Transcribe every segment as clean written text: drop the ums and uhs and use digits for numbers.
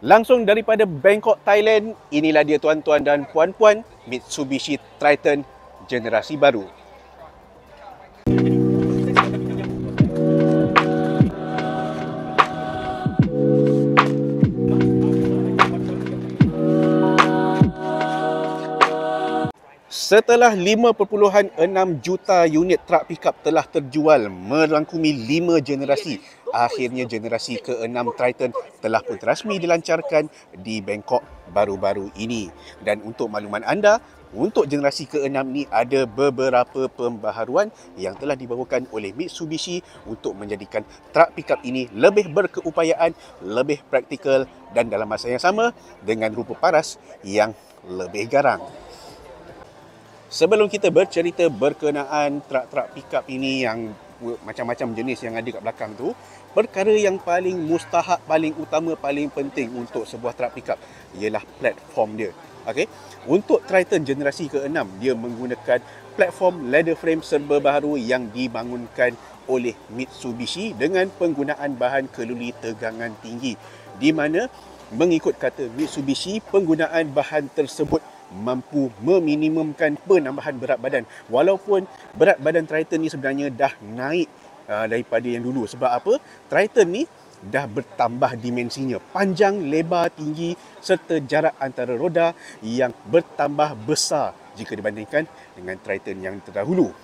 Langsung daripada Bangkok, Thailand, inilah dia tuan-tuan dan puan-puan, Mitsubishi Triton generasi baru. Setelah 5.6 juta unit truk pickup telah terjual merangkumi 5 generasi, akhirnya generasi ke-6 Triton telah pun rasmi dilancarkan di Bangkok baru-baru ini. Dan untuk makluman anda, untuk generasi ke-6 ni ada beberapa pembaharuan yang telah dibawakan oleh Mitsubishi untuk menjadikan truk pickup ini lebih berkeupayaan, lebih praktikal dan dalam masa yang sama dengan rupa paras yang lebih garang. Sebelum kita bercerita berkenaan truk-truk pickup ini yang macam-macam jenis yang ada kat belakang tu, perkara yang paling mustahak, paling utama, paling penting untuk sebuah truk pickup ialah platform dia. Okey. Untuk Triton generasi ke-6, dia menggunakan platform leather frame serba baharu yang dibangunkan oleh Mitsubishi dengan penggunaan bahan keluli tegangan tinggi, di mana mengikut kata Mitsubishi, penggunaan bahan tersebut mampu meminimumkan penambahan berat badan. Walaupun berat badan Triton ni sebenarnya dah naik daripada yang dulu. Sebab apa? Triton ni dah bertambah dimensinya. Panjang, lebar, tinggi serta jarak antara roda yang bertambah besar jika dibandingkan dengan Triton yang terdahulu.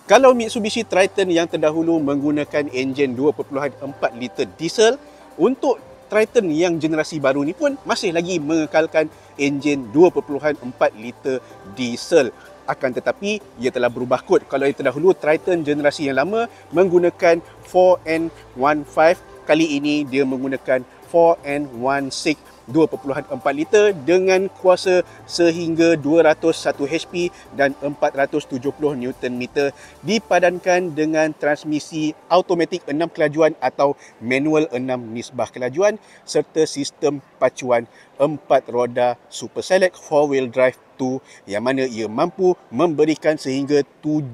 Kalau Mitsubishi Triton yang terdahulu menggunakan enjin 2.4 liter diesel, untuk Triton yang generasi baru ni pun masih lagi mengekalkan enjin 2.4 liter diesel. Akan tetapi ia telah berubah kod. Kalau yang terdahulu Triton generasi yang lama menggunakan 4N15, kali ini dia menggunakan 4N16 2.4 liter dengan kuasa sehingga 201 HP dan 470 Nm dipadankan dengan transmisi automatik 6 kelajuan atau manual 6 nisbah kelajuan serta sistem pacuan 4 roda Super Select 4-wheel drive 2 yang mana ia mampu memberikan sehingga 7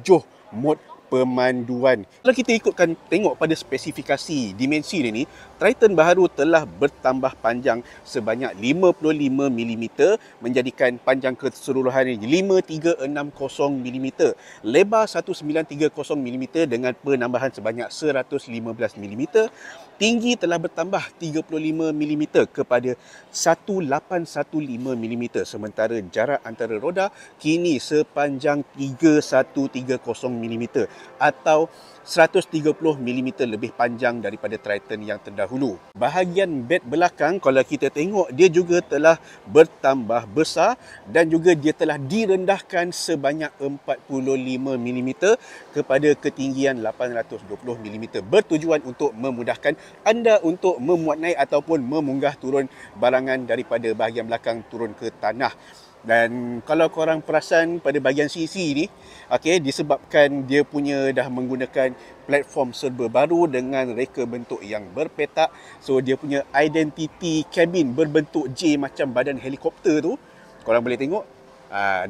mod pemanduan. Kalau kita ikutkan tengok pada spesifikasi dimensi dia ni, Triton baharu telah bertambah panjang sebanyak 55 mm menjadikan panjang keseluruhan 5360 mm, lebar 1930 mm dengan penambahan sebanyak 115 mm, tinggi telah bertambah 35 mm kepada 1815 mm, sementara jarak antara roda kini sepanjang 3130 mm atau 130 mm lebih panjang daripada Triton yang terdahulu. Bahagian bed belakang kalau kita tengok dia juga telah bertambah besar dan juga dia telah direndahkan sebanyak 45 mm kepada ketinggian 820 mm bertujuan untuk memudahkan anda untuk memuat naik ataupun memunggah turun barangan daripada bahagian belakang turun ke tanah. Dan kalau korang perasan pada bahagian sisi ni, okey, disebabkan dia punya dah menggunakan platform serba baru dengan reka bentuk yang berpetak, so dia punya identity cabin berbentuk J macam badan helikopter tu, korang boleh tengok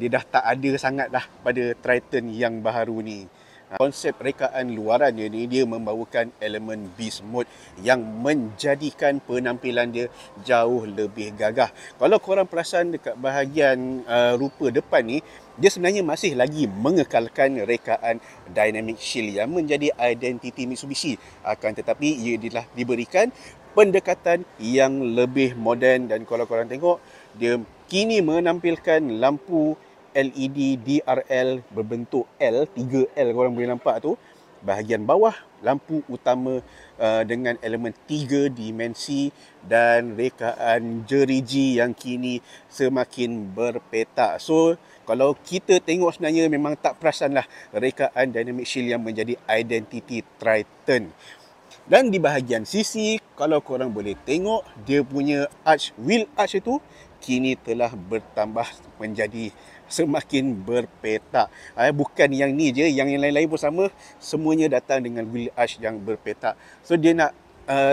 dia dah tak ada sangat dah pada Triton yang baharu ni. Konsep rekaan luaran dia ni, dia membawakan elemen beast mode yang menjadikan penampilan dia jauh lebih gagah. Kalau korang perasan dekat bahagian rupa depan ni, dia sebenarnya masih lagi mengekalkan rekaan dynamic shield yang menjadi identiti Mitsubishi. Akan tetapi ia telah diberikan pendekatan yang lebih moden dan kalau korang tengok, dia kini menampilkan lampu LED DRL berbentuk L, 3L korang boleh nampak tu. Bahagian bawah lampu utama dengan elemen 3 dimensi dan rekaan jeriji yang kini semakin berpetak. So kalau kita tengok sebenarnya memang tak perasanlah rekaan dynamic shield yang menjadi identiti Triton. Dan di bahagian sisi, kalau korang boleh tengok, dia punya wheel arch itu kini telah bertambah menjadi semakin berpetak. Bukan yang ni je, yang lain-lain pun sama, semuanya datang dengan wheel arch yang berpetak. So dia nak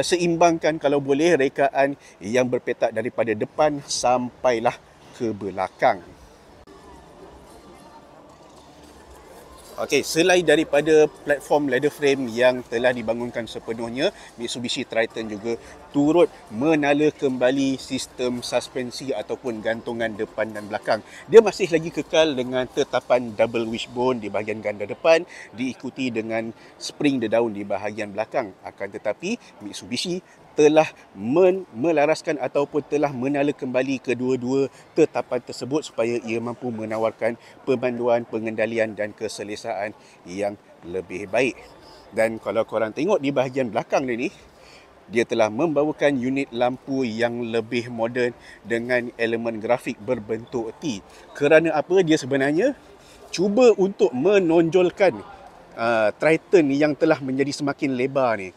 seimbangkan kalau boleh rekaan yang berpetak daripada depan sampailah ke belakang. Okey, selain daripada platform leather frame yang telah dibangunkan sepenuhnya, Mitsubishi Triton juga turut menala kembali sistem suspensi ataupun gantungan depan dan belakang. Dia masih lagi kekal dengan tetapan double wishbone di bahagian ganda depan, diikuti dengan spring dedaun di bahagian belakang. Akan tetapi, Mitsubishi telah melaraskan ataupun telah menala kembali kedua-dua tetapan tersebut supaya ia mampu menawarkan pemanduan, pengendalian dan keselesaan yang lebih baik. Dan kalau korang tengok di bahagian belakang dia ni, dia telah membawakan unit lampu yang lebih moden dengan elemen grafik berbentuk T. Kerana apa? Dia sebenarnya cuba untuk menonjolkan Triton yang telah menjadi semakin lebar ni.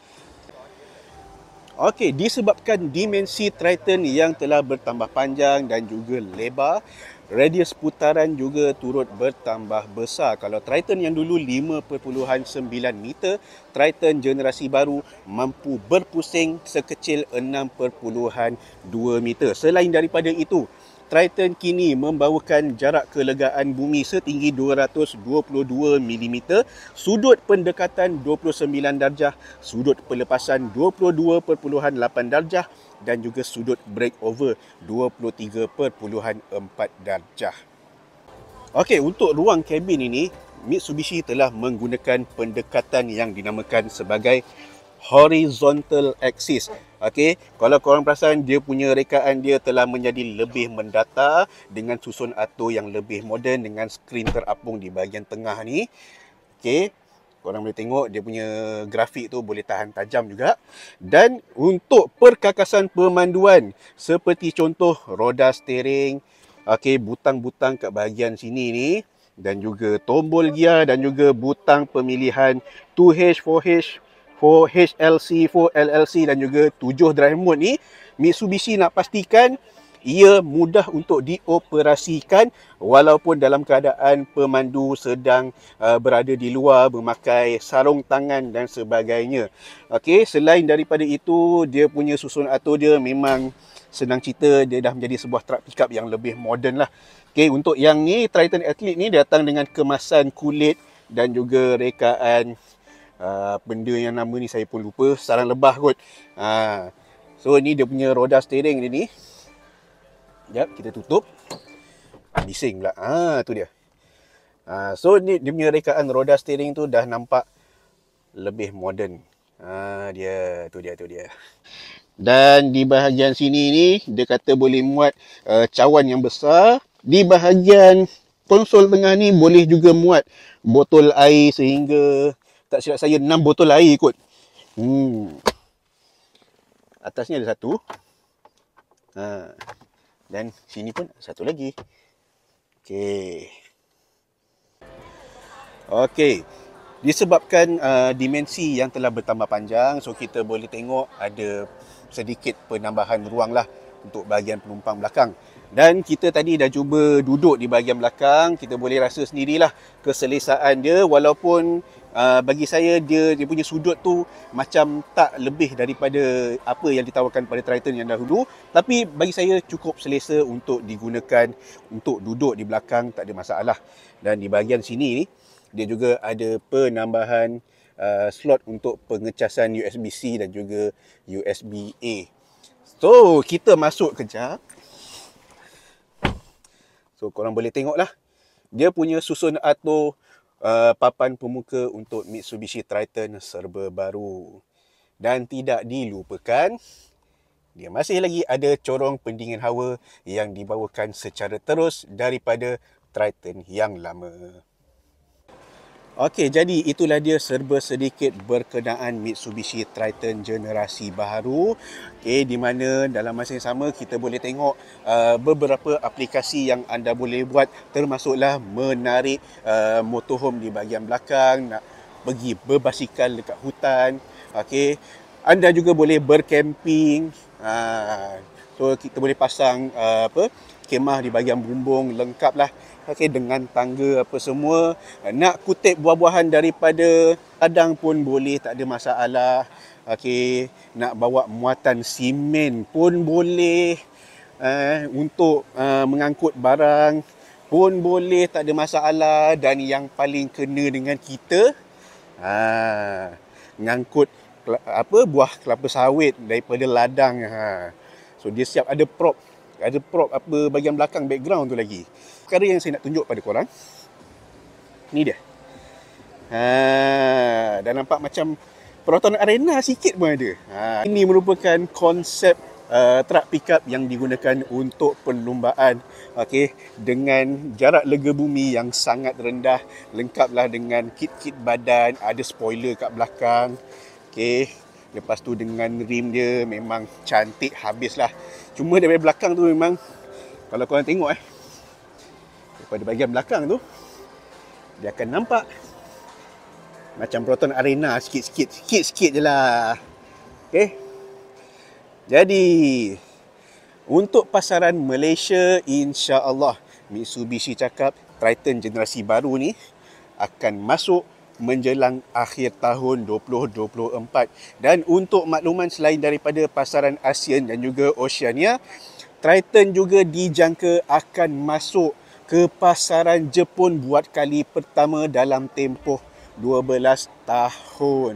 Okey, disebabkan dimensi Triton yang telah bertambah panjang dan juga lebar, radius putaran juga turut bertambah besar. Kalau Triton yang dulu 5.9 meter, Triton generasi baru mampu berpusing sekecil 6.2 meter. Selain daripada itu, Triton kini membawakan jarak kelegaan bumi setinggi 222 mm, sudut pendekatan 29 darjah, sudut pelepasan 22.8 darjah dan juga sudut breakover 23.4 darjah. Okey, untuk ruang kabin ini, Mitsubishi telah menggunakan pendekatan yang dinamakan sebagai horizontal axis. Okey, kalau korang perasan, dia punya rekaan dia telah menjadi lebih mendatar dengan susun atur yang lebih moden dengan skrin terapung di bahagian tengah ni. Okey, korang boleh tengok dia punya grafik tu boleh tahan tajam juga. Dan untuk perkakasan pemanduan, seperti contoh roda steering, okey, butang-butang kat bahagian sini ni, dan juga tombol gear dan juga butang pemilihan 2H, 4H, 4HLC, 4LLC dan juga 7 drive mode ni, Mitsubishi nak pastikan ia mudah untuk dioperasikan walaupun dalam keadaan pemandu sedang berada di luar, memakai sarung tangan dan sebagainya. Okey, selain daripada itu, dia punya susun atur dia memang senang cerita, dia dah menjadi sebuah truck pickup yang lebih moden lah. Okey, untuk yang ni, Triton Athlete ni datang dengan kemasan kulit dan juga rekaan benda yang nama ni saya pun lupa, sarang lebah kot. So ni dia punya roda steering dia ni. Sekejap, kita tutup. Bising pula. Tu dia. So ni dia punya rekaan roda steering tu dah nampak lebih moden. Tu dia. Dan di bahagian sini ni, dia kata boleh muat cawan yang besar. Di bahagian konsol tengah ni boleh juga muat botol air sehingga, tak silap saya, 6 botol air kot. Atasnya ada satu. Dan sini pun satu lagi. Okey. Disebabkan dimensi yang telah bertambah panjang, so kita boleh tengok ada sedikit penambahan ruang lah untuk bahagian penumpang belakang. Dan kita tadi dah cuba duduk di bahagian belakang, kita boleh rasa sendirilah keselesaan dia, walaupun bagi saya dia punya sudut tu macam tak lebih daripada apa yang ditawarkan pada Triton yang dahulu, tapi bagi saya cukup selesa untuk digunakan untuk duduk di belakang, tak ada masalah. Dan di bahagian sini ni dia juga ada penambahan slot untuk pengecasan USB-C dan juga USB-A. So kita masuk kejap. So korang boleh tengok lah, dia punya susun atur papan pemuka untuk Mitsubishi Triton serba baru. Dan tidak dilupakan, dia masih lagi ada corong pendingin hawa yang dibawakan secara terus daripada Triton yang lama. Okey, jadi itulah dia serba sedikit berkenaan Mitsubishi Triton generasi baru. Okey, di mana dalam masa yang sama kita boleh tengok beberapa aplikasi yang anda boleh buat, termasuklah menarik motorhome di bahagian belakang, nak pergi berbasikal dekat hutan. Okey, anda juga boleh bercamping. So kita boleh pasang kemah di bahagian bumbung, lengkap lah. Okey, dengan tangga apa semua. Nak kutip buah-buahan daripada ladang pun boleh, tak ada masalah. Okey, nak bawa muatan simen pun boleh. Untuk mengangkut barang pun boleh, tak ada masalah. Dan yang paling kena dengan kita, ngangkut buah kelapa sawit daripada ladang. So dia siap ada prop bahagian belakang background tu lagi. Perkara yang saya nak tunjuk pada korang, ni dia. Dah nampak macam perotan arena sikit pun ada. Ini merupakan konsep truck pickup yang digunakan untuk perlumbaan, dengan jarak lega bumi yang sangat rendah, lengkaplah dengan kit-kit badan, ada spoiler kat belakang. Lepas tu dengan rim dia memang cantik habislah. Cuma daripada belakang tu memang, kalau korang tengok daripada bahagian belakang tu, dia akan nampak macam perotan arena sikit-sikit je lah. Jadi untuk pasaran Malaysia, insya-Allah Mitsubishi cakap Triton generasi baru ni akan masuk menjelang akhir tahun 2024. Dan untuk makluman selain daripada pasaran ASEAN dan juga Oceania, Triton juga dijangka akan masuk ke pasaran Jepun buat kali pertama dalam tempoh 12 tahun.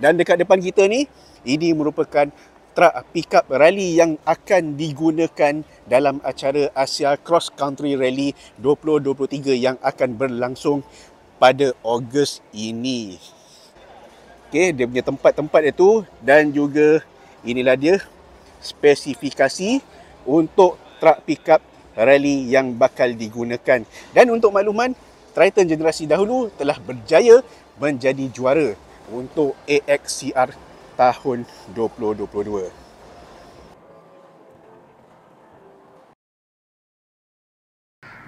Dan dekat depan kita ni, ini merupakan truk pickup rally yang akan digunakan dalam acara Asia Cross Country Rally 2023 yang akan berlangsung pada Ogos ini. Dia punya tempat-tempat itu, dan juga inilah dia spesifikasi untuk truk pickup rally yang bakal digunakan. Dan untuk makluman, Triton generasi dahulu telah berjaya menjadi juara untuk AXCR tahun 2022.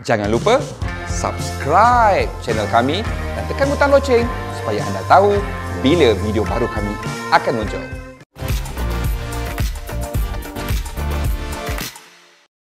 Jangan lupa subscribe channel kami dan tekan butang loceng supaya anda tahu bila video baru kami akan muncul.